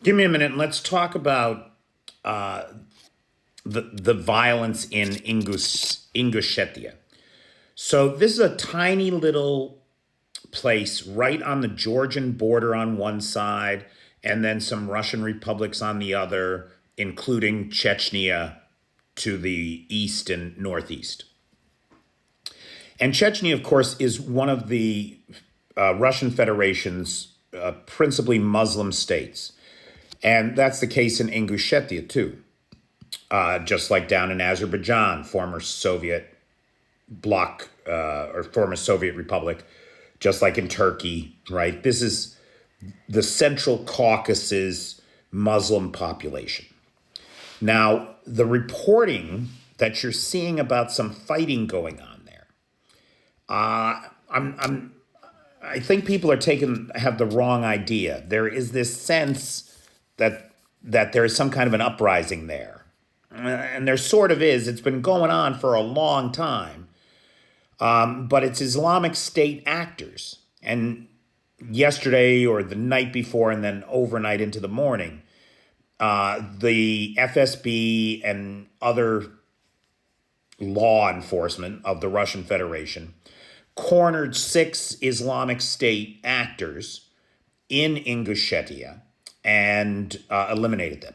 Give me a minute and let's talk about uh, the violence in Ingushetia. So this is a tiny little place right on the Georgian border on one side, and then some Russian republics on the other, including Chechnya to the east and northeast. And Chechnya, of course, is one of the Russian Federation's principally Muslim states. And that's the case in Ingushetia, too. Just like down in Azerbaijan, former Soviet bloc or former Soviet republic, just like in Turkey, right? This is the Central Caucasus Muslim population. Now, the reporting that you're seeing about some fighting going on there, I think people have the wrong idea. There is this sense that there is some kind of an uprising there. And there sort of is. It's been going on for a long time. But it's Islamic State actors. And yesterday or the night before and then overnight into the morning, the FSB and other law enforcement of the Russian Federation cornered 6 Islamic State actors in Ingushetia and eliminated them.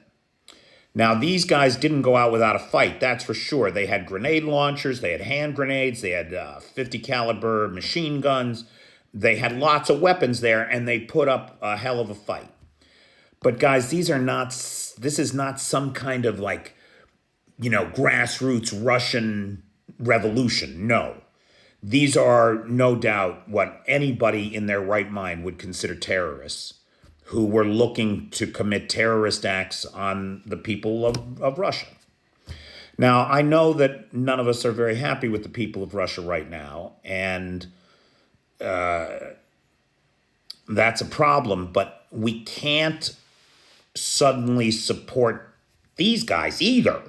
Now, these guys didn't go out without a fight, that's for sure. They had grenade launchers, they had hand grenades, they had 50 caliber machine guns. They had lots of weapons there, and they put up a hell of a fight. But guys, this is not some kind of grassroots Russian revolution. No. These are no doubt what anybody in their right mind would consider terrorists who were looking to commit terrorist acts on the people of Russia. Now, I know that none of us are very happy with the people of Russia right now, and that's a problem, but we can't suddenly support these guys either.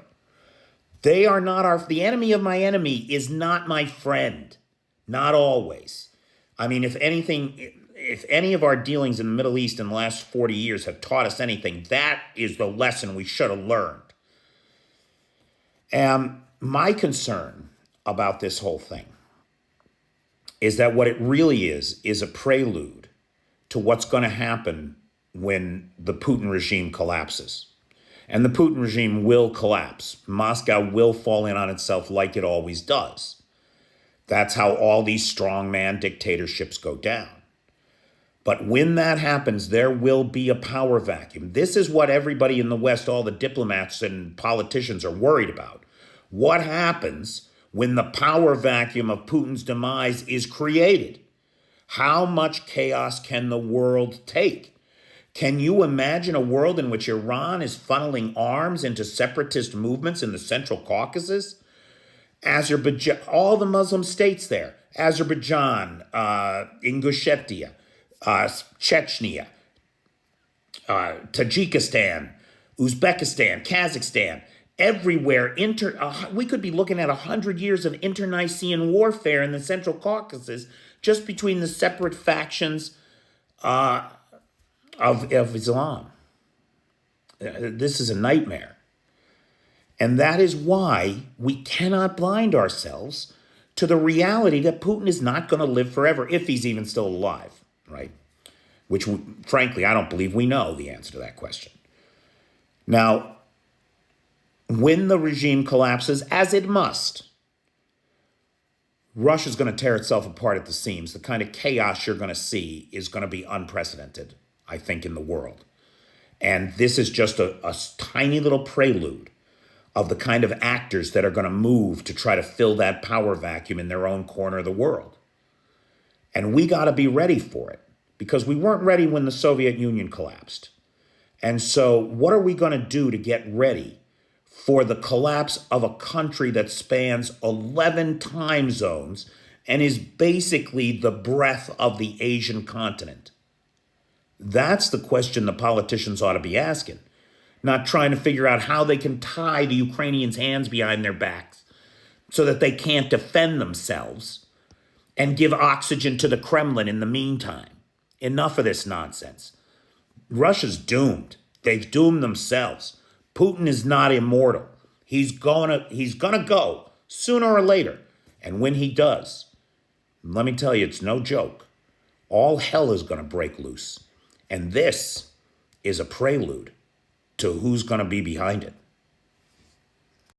They are not the enemy of my enemy is not my friend. Not always. I mean, if any of our dealings in the Middle East in the last 40 years have taught us anything, that is the lesson we should have learned. And my concern about this whole thing is that what it really is a prelude to what's going to happen when the Putin regime collapses. And the Putin regime will collapse. Moscow will fall in on itself like it always does. That's how all these strongman dictatorships go down. But when that happens, there will be a power vacuum. This is what everybody in the West, all the diplomats and politicians are worried about. What happens when the power vacuum of Putin's demise is created? How much chaos can the world take? Can you imagine a world in which Iran is funneling arms into separatist movements in the Central Caucasus? Azerbaijan, all the Muslim states there, Azerbaijan, Ingushetia, Chechnya, Tajikistan, Uzbekistan, Kazakhstan, everywhere. We could be looking at 100 years of internecine warfare in the Central Caucasus just between the separate factions of Islam. This is a nightmare. And that is why we cannot blind ourselves to the reality that Putin is not going to live forever, if he's even still alive, right? Which, frankly, I don't believe we know the answer to that question. Now, when the regime collapses, as it must, Russia's going to tear itself apart at the seams. The kind of chaos you're going to see is going to be unprecedented, I think, in the world. And this is just a tiny little prelude of the kind of actors that are going to move to try to fill that power vacuum in their own corner of the world. And we got to be ready for it, because we weren't ready when the Soviet Union collapsed. And so what are we going to do to get ready for the collapse of a country that spans 11 time zones and is basically the breadth of the Asian continent? That's the question the politicians ought to be asking. Not trying to figure out how they can tie the Ukrainians' hands behind their backs so that they can't defend themselves and give oxygen to the Kremlin in the meantime. Enough of this nonsense. Russia's doomed. They've doomed themselves. Putin is not immortal. He's gonna go sooner or later. And when he does, let me tell you, it's no joke. All hell is gonna break loose. And this is a prelude to who's gonna be behind it.